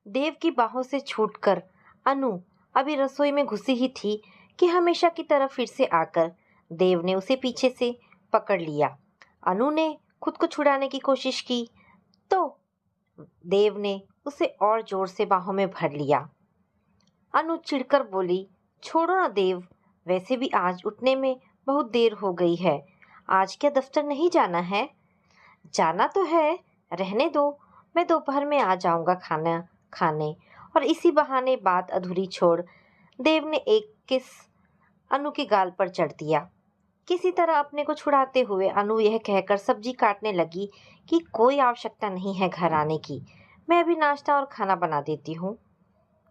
देव की बाहों से छूटकर अनु अभी रसोई में घुसी ही थी कि हमेशा की तरह फिर से आकर देव ने उसे पीछे से पकड़ लिया। अनु ने खुद को छुड़ाने की कोशिश की तो देव ने उसे और जोर से बाहों में भर लिया। अनु चिढ़कर बोली, छोड़ो ना देव, वैसे भी आज उठने में बहुत देर हो गई है। आज क्या दफ्तर नहीं जाना है? जाना तो है, रहने दो, मैं दोपहर में आ जाऊंगा खाना खाने। और इसी बहाने बात अधूरी छोड़ देव ने एक किस अनु के गाल पर चढ़ दिया। किसी तरह अपने को छुड़ाते हुए अनु यह कहकर सब्जी काटने लगी कि कोई आवश्यकता नहीं है घर आने की, मैं अभी नाश्ता और खाना बना देती हूँ।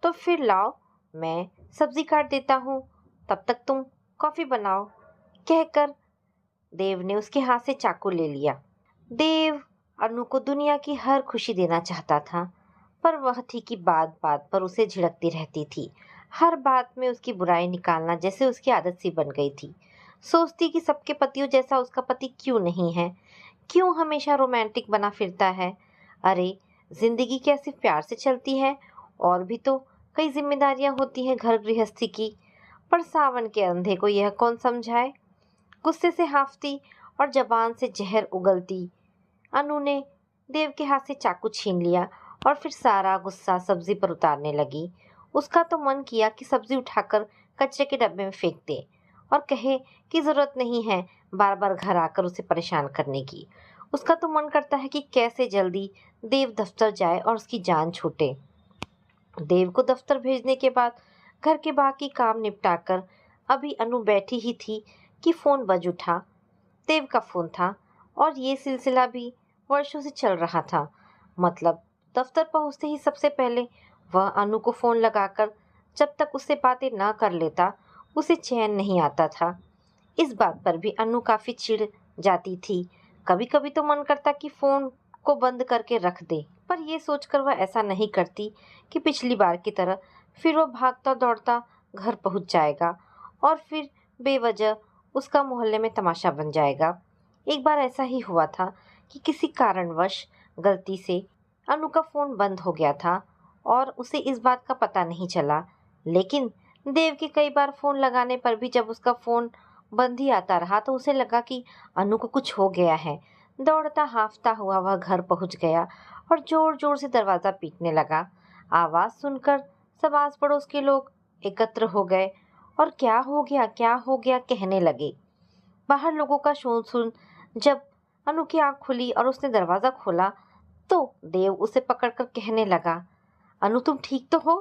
तो फिर लाओ, मैं सब्जी काट देता हूँ, तब तक तुम कॉफी बनाओ, कहकर देव ने उसके हाथ से चाकू ले लिया। देव अनु को दुनिया की हर खुशी देना चाहता था, पर वह थी कि बात बात पर उसे झिड़कती रहती थी। हर बात में उसकी बुराई निकालना जैसे उसकी आदत सी बन गई थी। सोचती कि सबके पतियों जैसा उसका पति क्यों नहीं है, क्यों हमेशा रोमांटिक बना फिरता है। अरे, जिंदगी क्या सिर्फ प्यार से चलती है? और भी तो कई जिम्मेदारियां होती हैं घर गृहस्थी की। पर सावन के अंधे को यह कौन समझाए। गुस्से से हांफती और जबान से जहर उगलती अनु ने देव के हाथ से चाकू छीन लिया और फिर सारा गुस्सा सब्जी पर उतारने लगी। उसका तो मन किया कि सब्जी उठाकर कचरे के डब्बे में फेंक दे और कहे कि जरूरत नहीं है बार बार घर आकर उसे परेशान करने की। उसका तो मन करता है कि कैसे जल्दी देव दफ्तर जाए और उसकी जान छूटे। देव को दफ्तर भेजने के बाद घर के बाकी काम निपटाकर अभी अनु बैठी ही थी कि फोन बज उठा। देव का फोन था और ये सिलसिला भी वर्षों से चल रहा था। मतलब दफ्तर पहुंचते ही सबसे पहले वह अनु को फोन लगाकर जब तक उससे बातें ना कर लेता उसे चैन नहीं आता था। इस बात पर भी अनु काफी चिढ़ जाती थी। कभी कभी तो मन करता कि फोन को बंद करके रख दे, पर यह सोचकर वह ऐसा नहीं करती कि पिछली बार की तरह फिर वह भागता दौड़ता घर पहुंच जाएगा और फिर बेवजह उसका मोहल्ले में तमाशा बन जाएगा। एक बार ऐसा ही हुआ था कि किसी कारणवश गलती से अनु का फोन बंद हो गया था और उसे इस बात का पता नहीं चला। लेकिन देव के कई बार फोन लगाने पर भी जब उसका फोन बंद ही आता रहा तो उसे लगा कि अनु को कुछ हो गया है। दौड़ता हांफता हुआ वह घर पहुंच गया और जोर जोर से दरवाजा पीटने लगा। आवाज सुनकर सब आस पड़ोस के लोग एकत्र हो गए और क्या हो गया कहने लगे। बाहर लोगों का शोर सुन जब अनु की आंख खुली और उसने दरवाजा खोला तो देव उसे पकड़कर कहने लगा, अनु तुम ठीक तो हो?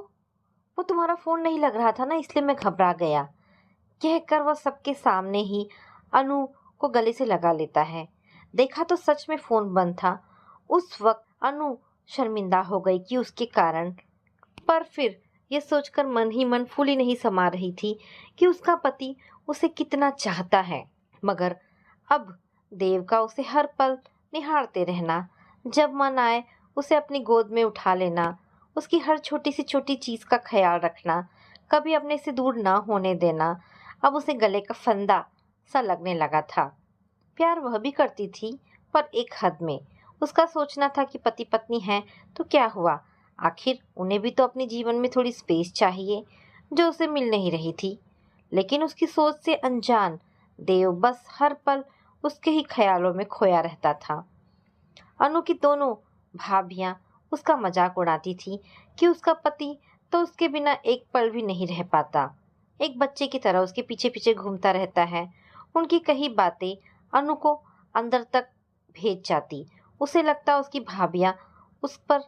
वो तुम्हारा फोन नहीं लग रहा था ना, इसलिए मैं घबरा गया, कहकर वह सबके सामने ही अनु को गले से लगा लेता है। देखा तो सच में फोन बंद था। उस वक्त अनु शर्मिंदा हो गई कि उसके कारण, पर फिर यह सोचकर मन ही मन फूली नहीं समा रही थी कि उसका पति उसे कितना चाहता है। मगर अब देव का उसे हर पल निहारते रहना, जब मन आए उसे अपनी गोद में उठा लेना, उसकी हर छोटी सी छोटी चीज का ख्याल रखना, कभी अपने से दूर ना होने देना, अब उसे गले का फंदा सा लगने लगा था। प्यार वह भी करती थी, पर एक हद में। उसका सोचना था कि पति पत्नी हैं तो क्या हुआ, आखिर उन्हें भी तो अपने जीवन में थोड़ी स्पेस चाहिए, जो उसे मिल नहीं रही थी। लेकिन उसकी सोच से अनजान देव बस हर पल उसके ही ख्यालों में खोया रहता था। अनु की दोनों भाभियां उसका मजाक उड़ाती थी कि उसका पति तो उसके बिना एक पल भी नहीं रह पाता, एक बच्चे की तरह उसके पीछे पीछे घूमता रहता है। उनकी कही बातें अनु को अंदर तक भेज जाती। उसे लगता उसकी भाभियां उस पर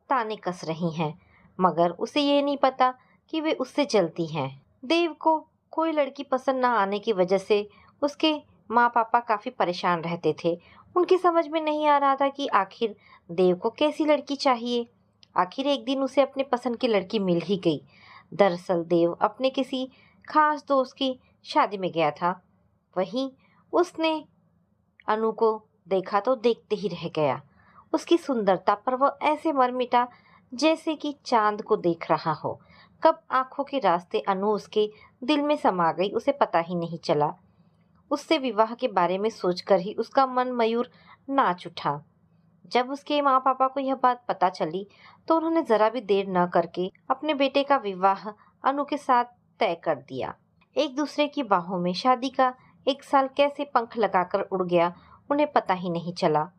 ताने कस रही हैं, मगर उसे ये नहीं पता कि वे उससे जलती हैं। देव को कोई लड़की पसंद ना आने की वजह से उसके माँ पापा काफी परेशान रहते थे। उनकी समझ में नहीं आ रहा था कि आखिर देव को कैसी लड़की चाहिए। आखिर एक दिन उसे अपने पसंद की लड़की मिल ही गई। दरअसल देव अपने किसी खास दोस्त की शादी में गया था। वहीं उसने अनु को देखा तो देखते ही रह गया। उसकी सुंदरता पर वह ऐसे मर मिटा जैसे कि चांद को देख रहा हो। कब आंखों के रास्ते अनु उसके दिल में समा गई उसे पता ही नहीं चला। उससे विवाह के बारे में सोचकर ही उसका मन मयूर नाच उठा। जब उसके माँ पापा को यह बात पता चली तो उन्होंने जरा भी देर न करके अपने बेटे का विवाह अनु के साथ तय कर दिया। एक दूसरे की बाहों में शादी का 1 साल कैसे पंख लगाकर उड़ गया उन्हें पता ही नहीं चला।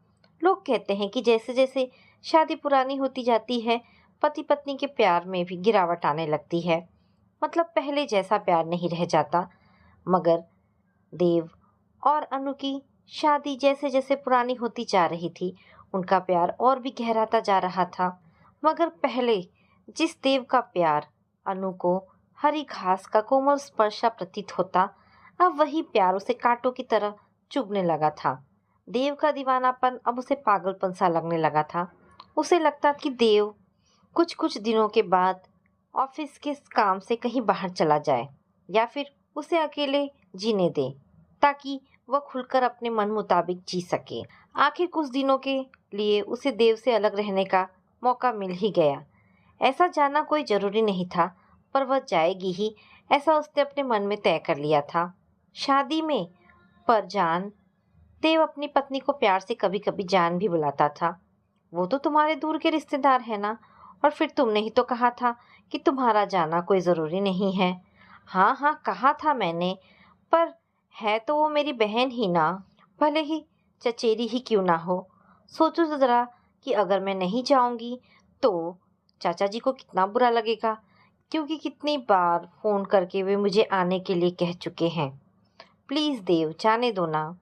लोग कहते हैं कि जैसे जैसे शादी पुरानी होती जाती है, पति पत्नी के प्यार में भी गिरावट आने लगती है। मतलब पहले जैसा प्यार नहीं रह जाता। मगर देव और अनु की शादी जैसे जैसे पुरानी होती जा रही थी, उनका प्यार और भी गहराता जा रहा था। मगर पहले जिस देव का प्यार अनु को हरी घास का कोमल स्पर्शा प्रतीत होता, अब वही प्यार उसे कांटों की तरह चुभने लगा था। देव का दीवानापन अब उसे पागलपन सा लगने लगा था। उसे लगता कि देव कुछ कुछ दिनों के बाद ऑफिस के काम से कहीं बाहर चला जाए, या फिर उसे अकेले जीने दे, ताकि वह खुलकर अपने मन मुताबिक जी सके। आखिर कुछ दिनों के लिए उसे देव से अलग रहने का मौका मिल ही गया। ऐसा जाना कोई जरूरी नहीं था, पर वह जाएगी ही, ऐसा उसने अपने मन में तय कर लिया था। शादी में पर जान, देव अपनी पत्नी को प्यार से कभी कभी जान भी बुलाता था। वो तो तुम्हारे दूर के रिश्तेदार है ना, और फिर तुमने ही तो कहा था कि तुम्हारा जाना कोई ज़रूरी नहीं है। हाँ हाँ, कहा था मैंने, पर है तो वो मेरी बहन ही ना, भले ही चचेरी ही क्यों ना हो। सोचो तो ज़रा कि अगर मैं नहीं जाऊंगी तो चाचा जी को कितना बुरा लगेगा, क्योंकि कितनी बार फ़ोन करके वे मुझे आने के लिए कह चुके हैं। प्लीज़ देव, जाने दो ना।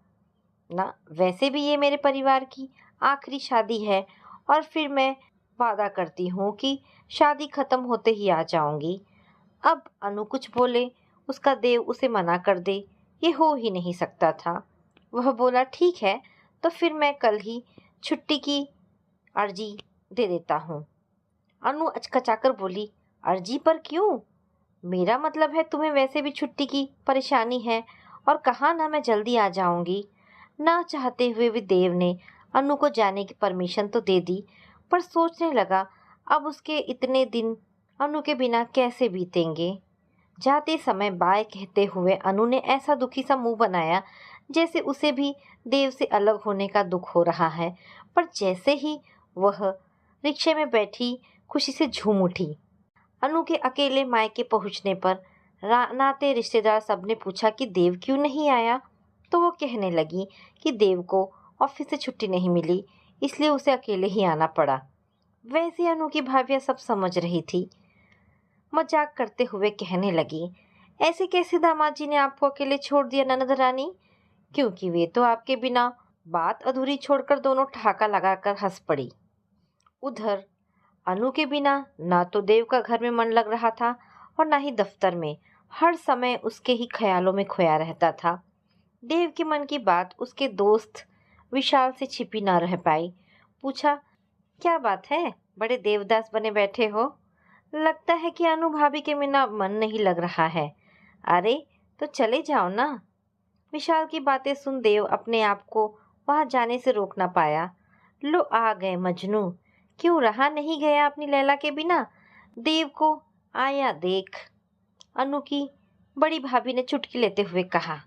ना, वैसे भी ये मेरे परिवार की आखिरी शादी है, और फिर मैं वादा करती हूँ कि शादी खत्म होते ही आ जाऊंगी। अब अनु कुछ बोले, उसका देव उसे मना कर दे, ये हो ही नहीं सकता था। वह बोला, ठीक है, तो फिर मैं कल ही छुट्टी की अर्जी दे देता हूँ। अनु अचकचाकर बोली, अर्जी पर क्यों? मेरा मतलब है तुम्हें वैसे भी छुट्टी की परेशानी है, और कहा ना मैं जल्दी आ जाऊंगी। ना चाहते हुए भी देव ने अनु को जाने की परमिशन तो दे दी, पर सोचने लगा अब उसके इतने दिन अनु के बिना कैसे बीतेंगे। जाते समय बाय कहते हुए अनु ने ऐसा दुखी सा मुंह बनाया जैसे उसे भी देव से अलग होने का दुख हो रहा है। पर जैसे ही वह रिक्शे में बैठी, खुशी से झूम उठी। अनु के अकेले मायके पहुंचने पर नाते रिश्तेदार सबने पूछा कि देव क्यों नहीं आया, तो वो कहने लगी कि देव को ऑफिस से छुट्टी नहीं मिली, इसलिए उसे अकेले ही आना पड़ा। वैसे अनु की भाभियां सब समझ रही थी। मजाक करते हुए कहने लगी, ऐसे कैसे दामाद जी ने आपको अकेले छोड़ दिया ननद रानी? क्योंकि वे तो आपके बिना बात अधूरी छोड़कर दोनों ठहाका लगाकर हंस पड़ी। उधर अनु के बिना ना तो देव का घर में मन लग रहा था, और ना ही दफ्तर में। हर समय उसके ही ख्यालों में खोया रहता था। देव के मन की बात उसके दोस्त विशाल से छिपी ना रह पाई। पूछा, क्या बात है, बड़े देवदास बने बैठे हो? लगता है कि अनु भाभी के बिना मन नहीं लग रहा है। अरे तो चले जाओ ना। विशाल की बातें सुन देव अपने आप को वहां जाने से रोक ना पाया। लो आ गए मजनू, क्यों रहा नहीं गया अपनी लैला के बिना? देव को आया देख, अनु की बड़ी भाभी ने चुटकी लेते हुए कहा।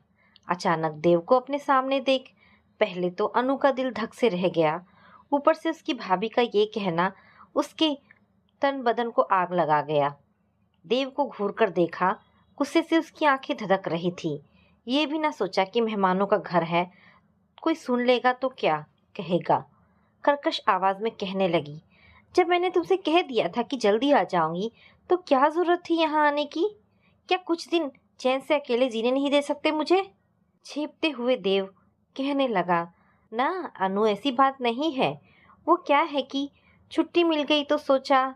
अचानक देव को अपने सामने देख पहले तो अनु का दिल धक से रह गया। ऊपर से उसकी भाभी का ये कहना उसके तन बदन को आग लगा गया। देव को घूर कर देखा, गुस्से से उसकी आंखें धधक रही थी। ये भी ना सोचा कि मेहमानों का घर है, कोई सुन लेगा तो क्या कहेगा। कर्कश आवाज में कहने लगी, जब मैंने तुमसे कह दिया था कि जल्दी आ जाऊंगी, तो क्या जरूरत थी यहाँ आने की? क्या कुछ दिन चैन से अकेले जीने नहीं दे सकते मुझे? छेपते हुए देव कहने लगा, ना अनु, ऐसी बात नहीं है। वो क्या है कि छुट्टी मिल गई तो सोचा,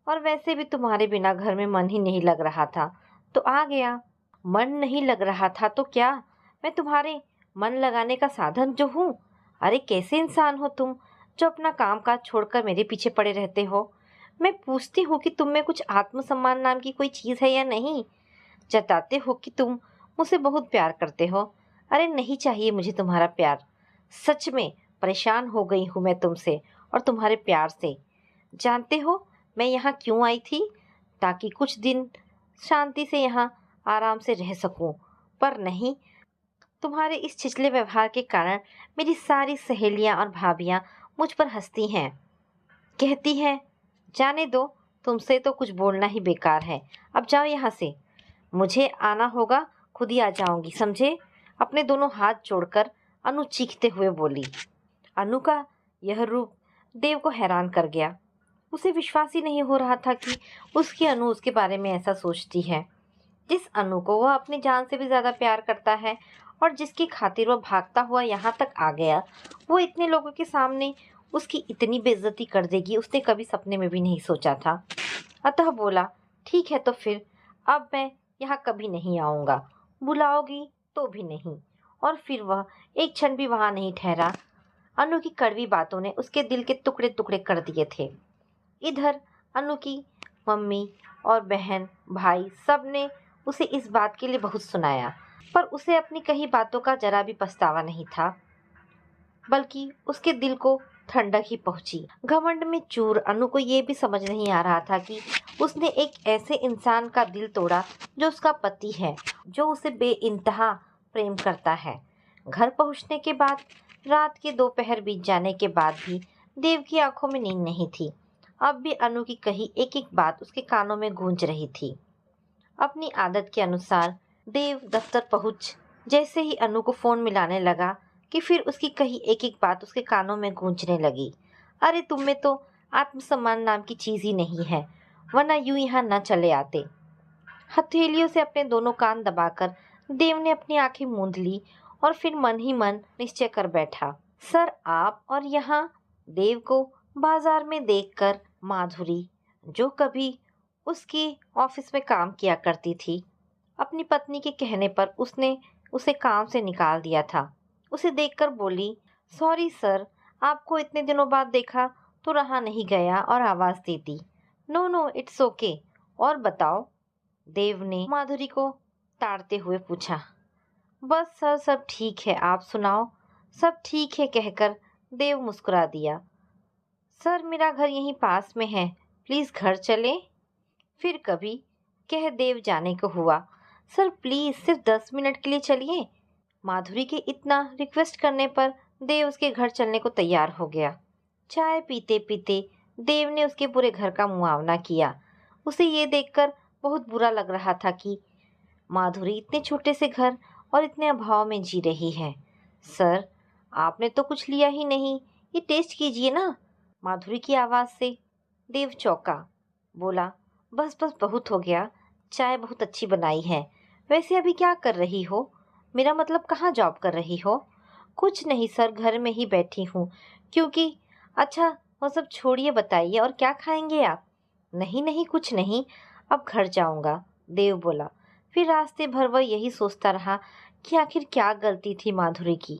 और वैसे भी तुम्हारे बिना घर में मन ही नहीं लग रहा था तो आ गया। मन नहीं लग रहा था तो क्या, मैं तुम्हारे मन लगाने का साधन जो हूँ? अरे कैसे इंसान हो तुम, जो अपना काम काज छोड़कर मेरे पीछे पड़े रहते हो। मैं पूछती हूँ कि तुम में कुछ आत्मसम्मान नाम की कोई चीज़ है या नहीं? जताते हो कि तुम मुझसे बहुत प्यार करते हो। अरे नहीं चाहिए मुझे तुम्हारा प्यार। सच में परेशान हो गई हूँ मैं तुमसे और तुम्हारे प्यार से। जानते हो मैं यहाँ क्यों आई थी? ताकि कुछ दिन शांति से यहाँ आराम से रह सकूं, पर नहीं, तुम्हारे इस छिछले व्यवहार के कारण मेरी सारी सहेलियां और भाभियां मुझ पर हंसती हैं, कहती हैं जाने दो, तुमसे तो कुछ बोलना ही बेकार है। अब जाओ यहाँ से। मुझे आना होगा, खुद ही आ जाऊंगी, समझे? अपने दोनों हाथ जोड़कर अनु चीखते हुए बोली। अनु का यह रूप देव को हैरान कर गया। उसे विश्वास ही नहीं हो रहा था कि उसकी अनु उसके बारे में ऐसा सोचती है। जिस अनु को वह अपनी जान से भी ज्यादा प्यार करता है और जिसकी खातिर वह भागता हुआ यहाँ तक आ गया, वो इतने लोगों के सामने उसकी इतनी बेइज्जती कर देगी, उसने कभी सपने में भी नहीं सोचा था। अतः बोला, ठीक है तो फिर अब मैं यहाँ कभी नहीं आऊँगा, बुलाओगी तो भी नहीं। और फिर वह एक क्षण भी वहाँ नहीं ठहरा। अनु की कड़वी बातों ने उसके दिल के टुकड़े टुकड़े कर दिए थे। इधर अनु की मम्मी और बहन भाई सब ने उसे इस बात के लिए बहुत सुनाया, पर उसे अपनी कही बातों का जरा भी पछतावा नहीं था, बल्कि उसके दिल को ठंडक ही पहुंची। घमंड में चूर अनु को ये भी समझ नहीं आ रहा था कि उसने एक ऐसे इंसान का दिल तोड़ा जो उसका पति है, जो उसे बेइंतहा प्रेम करता है। घर पहुंचने के बाद रात के दोपहर बीत जाने के बाद भी देव की आंखों में नींद नहीं थी। अब भी अनु की कही एक एक बात उसके कानों में गूंज रही थी। अपनी आदत के अनुसार देव दफ्तर पहुंच जैसे ही अनु को फोन मिलाने लगा कि फिर उसकी कही एक एक बात उसके कानों में गूंजने लगी। अरे तुम में तो आत्मसम्मान नाम की चीज ही नहीं है, वरना यूं यहाँ न चले आते। हथेलियों से अपने दोनों कान दबाकर देव ने अपनी आंखें मूंद ली और फिर मन ही मन निश्चय कर बैठा। सर आप और यहाँ? देव को बाजार में देखकर माधुरी, जो कभी उसके ऑफिस में काम किया करती थी, अपनी पत्नी के कहने पर उसने उसे काम से निकाल दिया था, उसे देखकर बोली, सॉरी सर, आपको इतने दिनों बाद देखा तो रहा नहीं गया और आवाज दे दी। No no it's okay. और बताओ? देव ने माधुरी को ताड़ते हुए पूछा। बस सर सब ठीक है, आप सुनाओ? सब ठीक है कहकर देव मुस्कुरा दिया। सर मेरा घर यहीं पास में है, प्लीज घर चले? फिर कभी कह देव जाने को हुआ। सर प्लीज सिर्फ 10 मिनट के लिए चलिए। माधुरी के इतना रिक्वेस्ट करने पर देव उसके घर चलने को तैयार हो गया। चाय पीते पीते देव ने उसके पूरे घर का मुआवना किया। उसे ये देखकर बहुत बुरा लग रहा था कि माधुरी इतने छोटे से घर और इतने अभाव में जी रही है। सर आपने तो कुछ लिया ही नहीं, ये टेस्ट कीजिए ना। माधुरी की आवाज से देव चौंका। बोला, बस बस बहुत हो गया, चाय बहुत अच्छी बनाई है। वैसे अभी क्या कर रही हो? मेरा मतलब कहाँ जॉब कर रही हो? कुछ नहीं सर, घर में ही बैठी हूँ। क्योंकि अच्छा वो सब छोड़िए, बताइए और क्या खाएंगे आप? नहीं नहीं कुछ नहीं, अब घर जाऊंगा, देव बोला। फिर रास्ते भर वह यही सोचता रहा कि आखिर क्या गलती थी माधुरी की।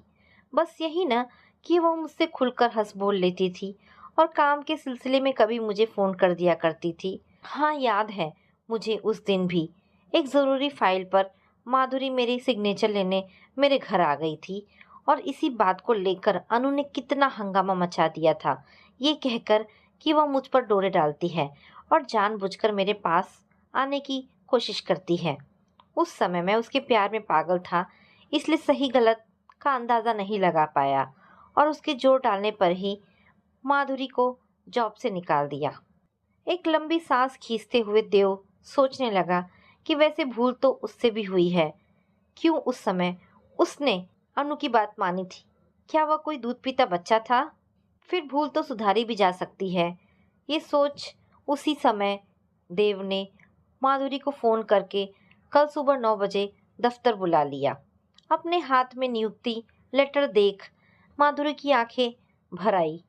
बस यही ना कि वह मुझसे खुलकर हंस बोल लेती थी और काम के सिलसिले में कभी मुझे फ़ोन कर दिया करती थी। हाँ याद है मुझे, उस दिन भी एक ज़रूरी फाइल पर माधुरी मेरी सिग्नेचर लेने मेरे घर आ गई थी और इसी बात को लेकर अनु ने कितना हंगामा मचा दिया था, ये कहकर कि वह मुझ पर डोरे डालती है और जानबूझकर मेरे पास आने की कोशिश करती है। उस समय मैं उसके प्यार में पागल था, इसलिए सही गलत का अंदाज़ा नहीं लगा पाया और उसके जोर डालने पर ही माधुरी को जॉब से निकाल दिया। एक लंबी सांस खींचते हुए देव सोचने लगा कि वैसे भूल तो उससे भी हुई है। क्यों उस समय उसने अनु की बात मानी थी? क्या वह कोई दूध पीता बच्चा था? फिर भूल तो सुधारी भी जा सकती है। ये सोच उसी समय देव ने माधुरी को फोन करके कल सुबह 9 बजे दफ्तर बुला लिया। अपने हाथ में नियुक्ति लेटर देख माधुरी की आंखें भर आई।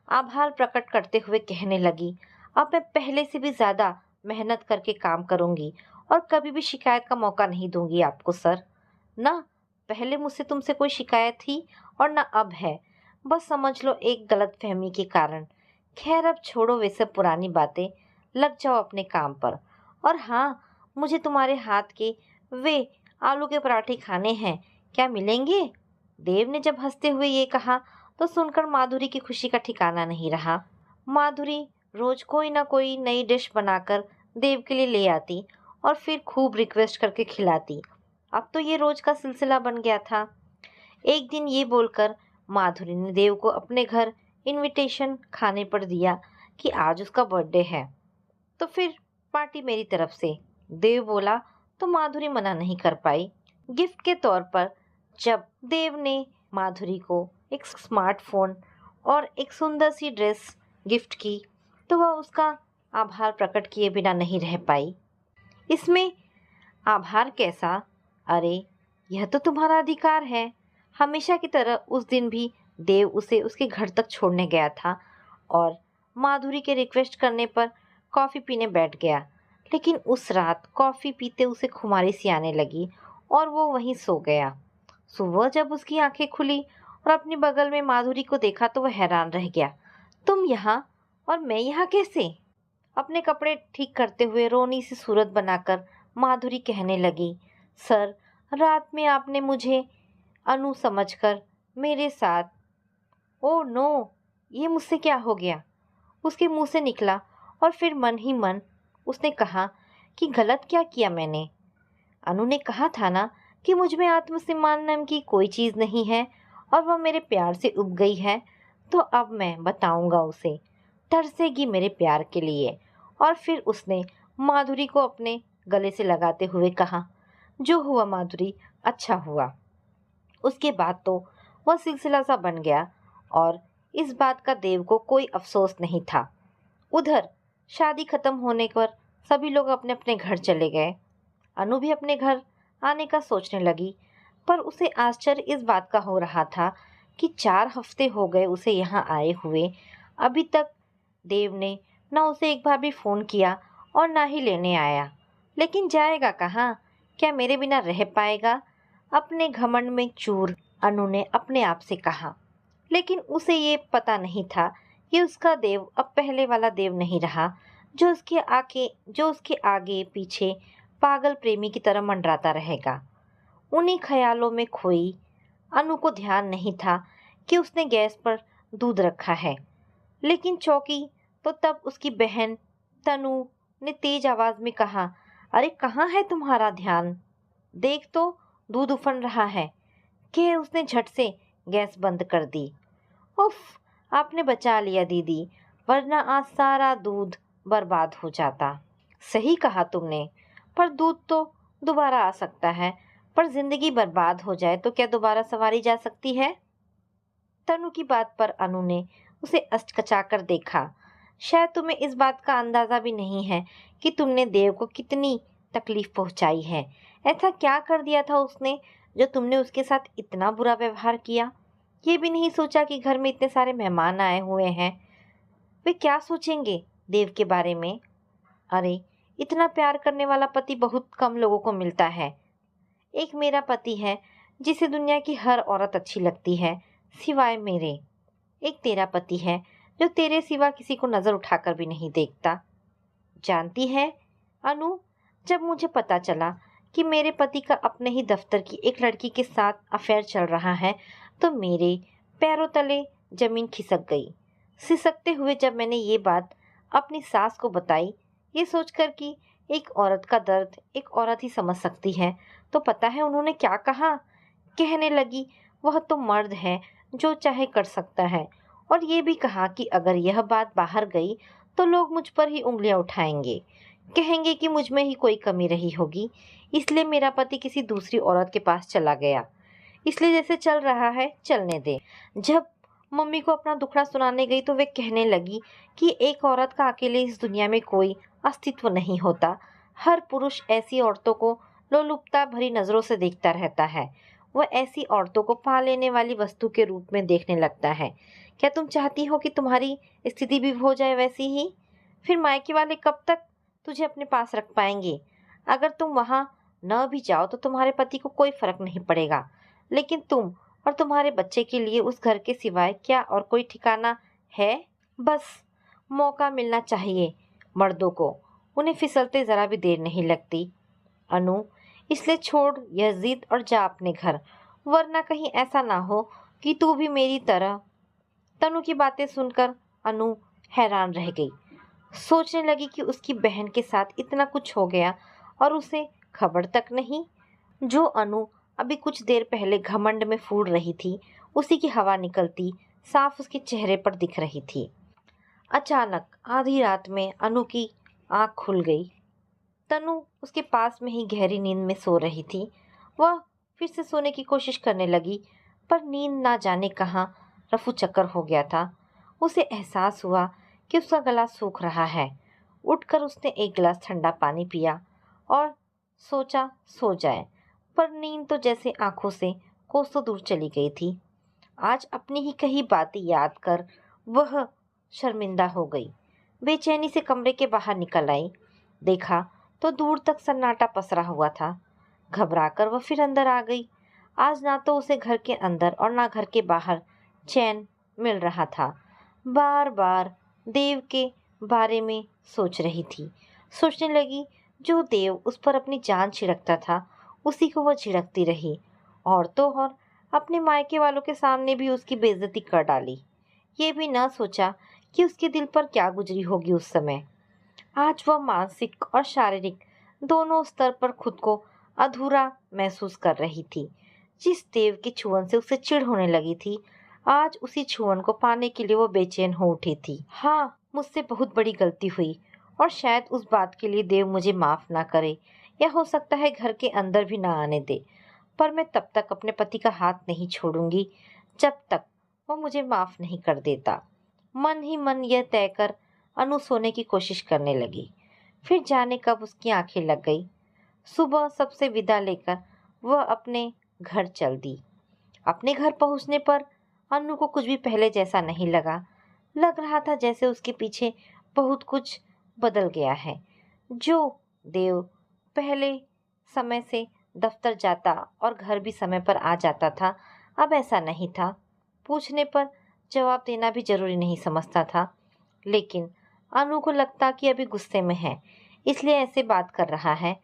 आभार प्रकट करते हुए कहने लगी, अब मैं पहले से भी ज्यादा मेहनत करके काम करूंगी और कभी भी शिकायत का मौका नहीं दूंगी आपको सर। ना पहले मुझसे तुमसे कोई शिकायत थी और ना अब है, बस समझ लो एक गलतफहमी के कारण। खैर अब छोड़ो वे सब पुरानी बातें, लग जाओ अपने काम पर। और हाँ, मुझे तुम्हारे हाथ के वे आलू के पराठे खाने हैं, क्या मिलेंगे? देव ने जब हंसते हुए ये कहा तो सुनकर माधुरी की खुशी का ठिकाना नहीं रहा। माधुरी रोज कोई ना कोई नई डिश बनाकर देव के लिए ले आती और फिर खूब रिक्वेस्ट करके खिलाती। अब तो ये रोज का सिलसिला बन गया था। एक दिन ये बोलकर माधुरी ने देव को अपने घर इनविटेशन खाने पर दिया कि आज उसका बर्थडे है, तो फिर पार्टी मेरी तरफ से। देव बोला तो माधुरी मना नहीं कर पाई। गिफ्ट के तौर पर जब देव ने माधुरी को एक स्मार्टफोन और एक सुंदर सी ड्रेस गिफ्ट की, तो वह उसका आभार प्रकट किए बिना नहीं रह पाई। इसमें आभार कैसा? अरे, यह तो तुम्हारा अधिकार है। हमेशा की तरह उस दिन भी देव उसे उसके घर तक छोड़ने गया था और माधुरी के रिक्वेस्ट करने पर कॉफ़ी पीने बैठ गया। लेकिन उस रात कॉफ़ी पीते उसे खुमारी सी आने लगी और वो वहीं सो गया। सुबह जब उसकी आंखें खुली और अपनी बगल में माधुरी को देखा तो वह हैरान रह गया। तुम यहाँ और मैं यहाँ कैसे? अपने कपड़े ठीक करते हुए रोनी सी सूरत बनाकर माधुरी कहने लगी, सर, रात में आपने मुझे अनु समझकर मेरे साथ। ओ नो, ये मुझसे क्या हो गया? उसके मुंह से निकला और फिर मन ही मन उसने कहा कि गलत क्या किया मैंने? अनु ने कहा था ना कि मुझ में आत्मसम्मान नाम की कोई चीज़ नहीं है और वह मेरे प्यार से उब गई है। तो अब मैं बताऊंगा उसे, तरसेगी मेरे प्यार के लिए। और फिर उसने माधुरी को अपने गले से लगाते हुए कहा, जो हुआ माधुरी, अच्छा हुआ। उसके बाद तो वह सिलसिला सा बन गया और इस बात का देव को कोई अफसोस नहीं था। उधर शादी खत्म होने पर सभी लोग अपने अपने घर चले गए। अनु भी अपने घर आने का सोचने लगी, पर उसे आश्चर्य इस बात का हो रहा था कि 4 हफ्ते हो गए उसे यहाँ आए हुए। अभी तक देव ने न उसे एक बार भी फ़ोन किया और ना ही लेने आया। लेकिन जाएगा कहाँ? क्या मेरे बिना रह पाएगा? अपने घमंड में चूर अनु ने अपने आप से कहा। लेकिन उसे ये पता नहीं था कि उसका देव अब पहले वाला देव नहीं रहा, जो उसके आगे पीछे पागल प्रेमी की तरह मंडराता रहेगा। उन्हीं ख्यालों में खोई अनु को ध्यान नहीं था कि उसने गैस पर दूध रखा है। लेकिन चौंकी तो तब उसकी बहन तनु ने तेज आवाज में कहा, अरे कहाँ है तुम्हारा ध्यान? देख तो, दूध उफन रहा है। कि उसने झट से गैस बंद कर दी। उफ, आपने बचा लिया दीदी, वरना आज सारा दूध बर्बाद हो जाता। सही कहा तुमने, पर दूध तो दोबारा आ सकता है, पर जिंदगी बर्बाद हो जाए तो क्या दोबारा संवारी जा सकती है? तनु की बात पर अनु ने उसे अचकचाकर देखा। शायद तुम्हें इस बात का अंदाजा भी नहीं है कि तुमने देव को कितनी तकलीफ पहुंचाई है। ऐसा क्या कर दिया था उसने जो तुमने उसके साथ इतना बुरा व्यवहार किया? ये भी नहीं सोचा कि घर में इतने सारे मेहमान आए हुए हैं, वे क्या सोचेंगे देव के बारे में? अरे, इतना प्यार करने वाला पति बहुत कम लोगों को मिलता है। एक मेरा पति है जिसे दुनिया की हर औरत अच्छी लगती है सिवाय मेरे। एक तेरा पति है जो तेरे सिवा किसी को नजर उठाकर भी नहीं देखता। जानती है अनु, जब मुझे पता चला कि मेरे पति का अपने ही दफ्तर की एक लड़की के साथ अफेयर चल रहा है, तो मेरे पैरों तले जमीन खिसक गई। सिसकते हुए जब मैंने ये बात अपनी सास को बताई, ये सोचकर कि एक औरत का दर्द एक औरत ही समझ सकती है, तो पता है उन्होंने क्या कहा? कहने लगी, वह तो मर्द है, जो चाहे कर सकता है। और ये भी कहा कि अगर यह बात बाहर गई तो लोग मुझ पर ही उंगलियां उठाएंगे, कहेंगे कि मुझ में ही कोई कमी रही होगी, इसलिए मेरा पति किसी दूसरी औरत के पास चला गया। इसलिए जैसे चल रहा है चलने दे। जब मम्मी को अपना दुखड़ा सुनाने गई तो वे कहने लगी कि एक औरत का अकेले इस दुनिया में कोई अस्तित्व नहीं होता। हर पुरुष ऐसी औरतों को लोलुपता भरी नज़रों से देखता रहता है। वह ऐसी औरतों को पा लेने वाली वस्तु के रूप में देखने लगता है। क्या तुम चाहती हो कि तुम्हारी स्थिति भी हो जाए वैसी ही? फिर मायके वाले कब तक तुझे अपने पास रख पाएंगे? अगर तुम वहाँ न भी जाओ तो तुम्हारे पति को कोई फर्क नहीं पड़ेगा, लेकिन तुम और तुम्हारे बच्चे के लिए उस घर के सिवाय क्या और कोई ठिकाना है? बस मौका मिलना चाहिए मर्दों को, उन्हें फिसलते ज़रा भी देर नहीं लगती। अनु, इसलिए छोड़ यह जिद और जा अपने घर, वरना कहीं ऐसा ना हो कि तू भी मेरी तरह। तनु की बातें सुनकर अनु हैरान रह गई। सोचने लगी कि उसकी बहन के साथ इतना कुछ हो गया और उसे खबर तक नहीं। जो अनु अभी कुछ देर पहले घमंड में फूल रही थी, उसी की हवा निकलती साफ उसके चेहरे पर दिख रही थी। अचानक आधी रात में अनु की आंख खुल गई। तनु उसके पास में ही गहरी नींद में सो रही थी। वह फिर से सोने की कोशिश करने लगी, पर नींद ना जाने कहाँ रफू चक्कर हो गया था। उसे एहसास हुआ कि उसका गला सूख रहा है। उठकर उसने एक गिलास ठंडा पानी पिया और सोचा सो जाए, पर नींद तो जैसे आंखों से कोसों दूर चली गई थी। आज अपनी ही कही बातें याद कर वह शर्मिंदा हो गई। बेचैनी से कमरे के बाहर निकल आई। देखा तो दूर तक सन्नाटा पसरा हुआ था। घबराकर वह फिर अंदर आ गई। आज ना तो उसे घर के अंदर और ना घर के बाहर चैन मिल रहा था। बार बार देव के बारे में सोच रही थी। सोचने लगी, जो देव उस पर अपनी जान छिड़कता था उसी को वह झिड़कती रही, और तो और अपने मायके वालों के सामने भी उसकी बेइज्जती कर डाली। ये भी न सोचा कि उसके दिल पर क्या गुजरी होगी उस समय। आज वह मानसिक और शारीरिक दोनों स्तर पर खुद को अधूरा महसूस कर रही थी। जिस देव के छुअन से उसे चिढ़ होने लगी थी, आज उसी छुअन को पाने के लिए वो बेचैन हो उठी थी। हाँ, मुझसे बहुत बड़ी गलती हुई और शायद उस बात के लिए देव मुझे माफ ना करे, या हो सकता है घर के अंदर भी ना आने दे। पर मैं तब तक अपने पति का हाथ नहीं छोड़ूंगी जब तक वो मुझे माफ नहीं कर देता। मन ही मन यह तय कर अनु सोने की कोशिश करने लगी। फिर जाने कब उसकी आंखें लग गई। सुबह सबसे विदा लेकर वह अपने घर चल दी। अपने घर पहुंचने पर अनु को कुछ भी पहले जैसा नहीं लगा। लग रहा था जैसे उसके पीछे बहुत कुछ बदल गया है। जो देव पहले समय से दफ्तर जाता और घर भी समय पर आ जाता था, अब ऐसा नहीं था। पूछने पर जवाब देना भी जरूरी नहीं समझता था, लेकिन अनु को लगता कि अभी गुस्से में है, इसलिए ऐसे बात कर रहा है।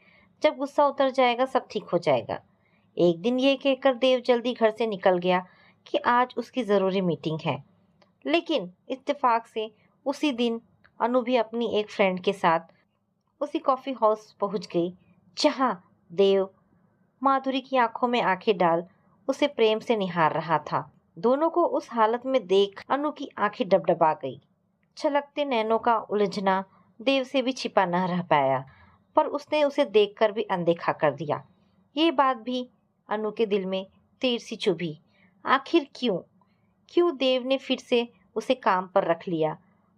जब गुस्सा उतर जाएगा सब ठीक हो जाएगा। एक दिन ये कहकर देव जल्दी घर से निकल गया कि आज उसकी ज़रूरी मीटिंग है। लेकिन इत्तेफाक से उसी दिन अनु भी अपनी एक फ्रेंड के साथ उसी कॉफ़ी हाउस पहुंच गई, जहां देव माधुरी की आंखों में आंखें डाल उसे प्रेम से निहार रहा था। दोनों को उस हालत में देख अनु की आंखें डबडबा गई। छलकते नैनों का उलझना देव से भी छिपा न रह पाया, पर उसने उसे देखकर भी अनदेखा कर दिया। ये बात भी अनु के दिल में तीर सी चुभी। आखिर क्यों क्यों देव ने फिर से उसे काम पर रख लिया,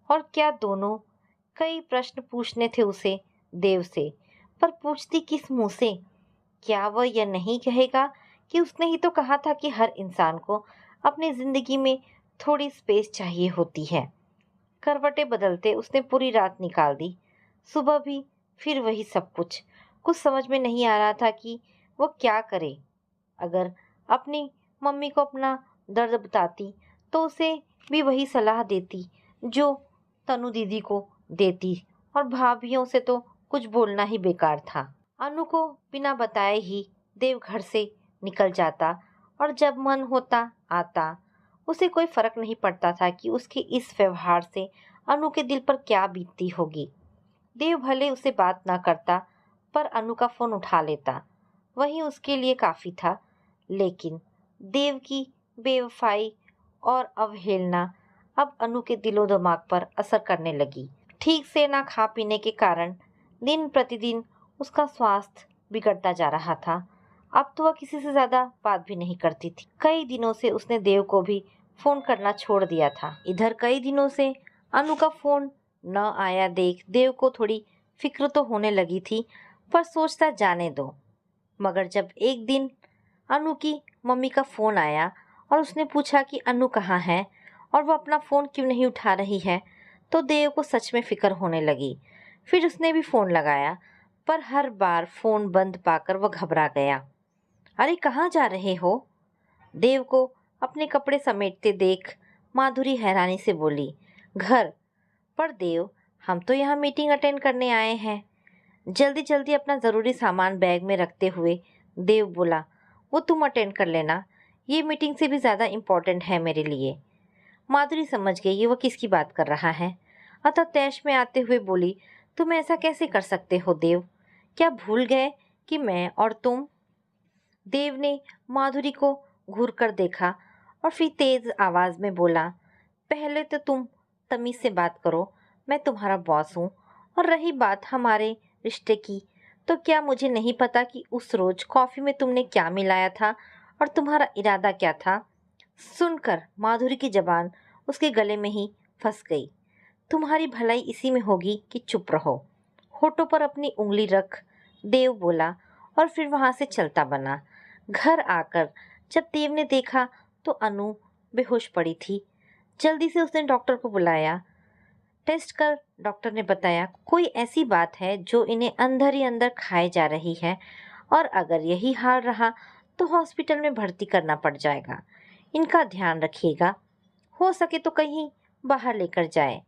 और क्या दोनों? कई प्रश्न पूछने थे उसे देव से, पर पूछती किस मुंह से? क्या वह यह नहीं कहेगा कि उसने ही तो कहा था कि हर इंसान को अपनी जिंदगी में थोड़ी स्पेस चाहिए होती है। करवटें बदलते उसने पूरी रात निकाल दी। सुबह भी फिर वही सब कुछ। कुछ समझ में नहीं आ रहा था कि वो क्या करे। अगर अपनी मम्मी को अपना दर्द बताती तो उसे भी वही सलाह देती जो तनु दीदी को देती, और भाभीियों से तो कुछ बोलना ही बेकार था। अनु को बिना बताए ही देव घर से निकल जाता, और जब मन होता आता। उसे कोई फर्क नहीं पड़ता था कि उसके इस व्यवहार से अनु के दिल पर क्या बीतती होगी। देव भले उसे बात ना करता, पर अनु का फोन उठा लेता, वही उसके लिए काफी था। लेकिन देव की बेवफाई और अवहेलना अब अनु के दिलो दिमाग पर असर करने लगी। ठीक से ना खा पीने के कारण दिन प्रतिदिन उसका स्वास्थ्य बिगड़ता जा रहा था। अब तो वह किसी से ज्यादा बात भी नहीं करती थी। कई दिनों से उसने देव को भी फोन करना छोड़ दिया था। इधर कई दिनों से अनु का फोन न आया देख देव को थोड़ी फिक्र तो होने लगी थी, पर सोचता जाने दो। मगर जब एक दिन अनु की मम्मी का फोन आया और उसने पूछा कि अनु कहाँ है और वह अपना फोन क्यों नहीं उठा रही है, तो देव को सच में फिक्र होने लगी। फिर उसने भी फोन लगाया, पर हर बार फोन बंद पाकर वह घबरा गया। अरे कहाँ जा रहे हो? देव को अपने कपड़े समेटते देख माधुरी हैरानी से बोली, घर। पर देव, हम तो यहाँ मीटिंग अटेंड करने आए हैं। जल्दी जल्दी अपना ज़रूरी सामान बैग में रखते हुए देव बोला, वो तुम अटेंड कर लेना, ये मीटिंग से भी ज़्यादा इम्पोर्टेंट है मेरे लिए। माधुरी समझ गई ये वो किसकी बात कर रहा है, अतः तैश में आते हुए बोली, तुम ऐसा कैसे कर सकते हो देव? क्या भूल गए कि मैं और तुम? देव ने माधुरी को घूर कर देखा और फिर तेज आवाज में बोला, पहले तो तुम तमीज़ से बात करो, मैं तुम्हारा बॉस हूँ। और रही बात हमारे रिश्ते की, तो क्या मुझे नहीं पता कि उस रोज़ कॉफ़ी में तुमने क्या मिलाया था और तुम्हारा इरादा क्या था? सुनकर माधुरी की ज़बान उसके गले में ही फंस गई। तुम्हारी भलाई इसी में होगी कि चुप रहो। होठों पर अपनी उंगली रख देव बोला और फिर वहां से चलता बना। घर आकर जब देव ने देखा तो अनु बेहोश पड़ी थी। जल्दी से उसने डॉक्टर को बुलाया। टेस्ट कर डॉक्टर ने बताया कोई ऐसी बात है जो इन्हें अंदर ही अंदर खाए जा रही है और अगर यही हाल रहा तो हॉस्पिटल में भर्ती करना पड़ जाएगा। इनका ध्यान रखिएगा, हो सके तो कहीं बाहर लेकर जाए,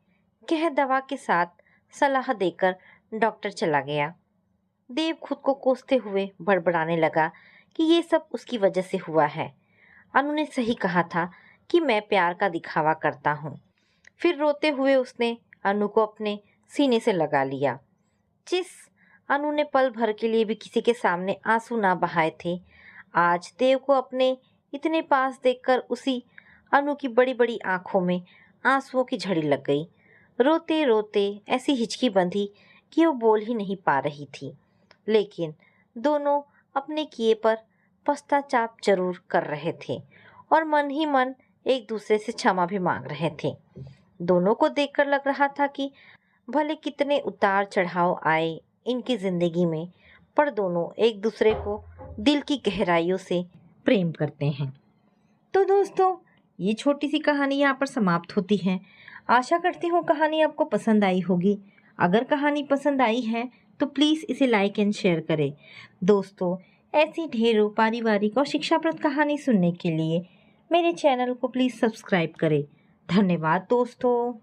कह दवा के साथ सलाह देकर डॉक्टर चला गया। देव खुद को कोसते हुए बड़बड़ाने लगा कि ये सब उसकी वजह से हुआ है। अनु ने सही कहा था कि मैं प्यार का दिखावा करता हूँ। फिर रोते हुए उसने अनु को अपने सीने से लगा लिया। जिस अनु ने पल भर के लिए भी किसी के सामने आंसू ना बहाए थे, आज देव को अपने इतने पास देखकर उसी अनु की बड़ी बड़ी आंखों में आंसुओं की झड़ी लग गई। रोते रोते ऐसी हिचकी बंधी कि वो बोल ही नहीं पा रही थी, लेकिन दोनों अपने किए पर पश्चाताप जरूर कर रहे थे और मन ही मन एक दूसरे से क्षमा भी मांग रहे थे। दोनों को देखकर लग रहा था कि भले कितने उतार चढ़ाव आए इनकी जिंदगी में, पर दोनों एक दूसरे को दिल की गहराइयों से प्रेम करते हैं। तो दोस्तों, ये छोटी सी कहानी यहाँ पर समाप्त होती है। आशा करती हूँ कहानी आपको पसंद आई होगी। अगर कहानी पसंद आई है तो प्लीज़ इसे लाइक एंड शेयर करें। दोस्तों, ऐसी ढेरों पारिवारिक और शिक्षाप्रद कहानी सुनने के लिए मेरे चैनल को प्लीज़ सब्सक्राइब करें। धन्यवाद दोस्तों।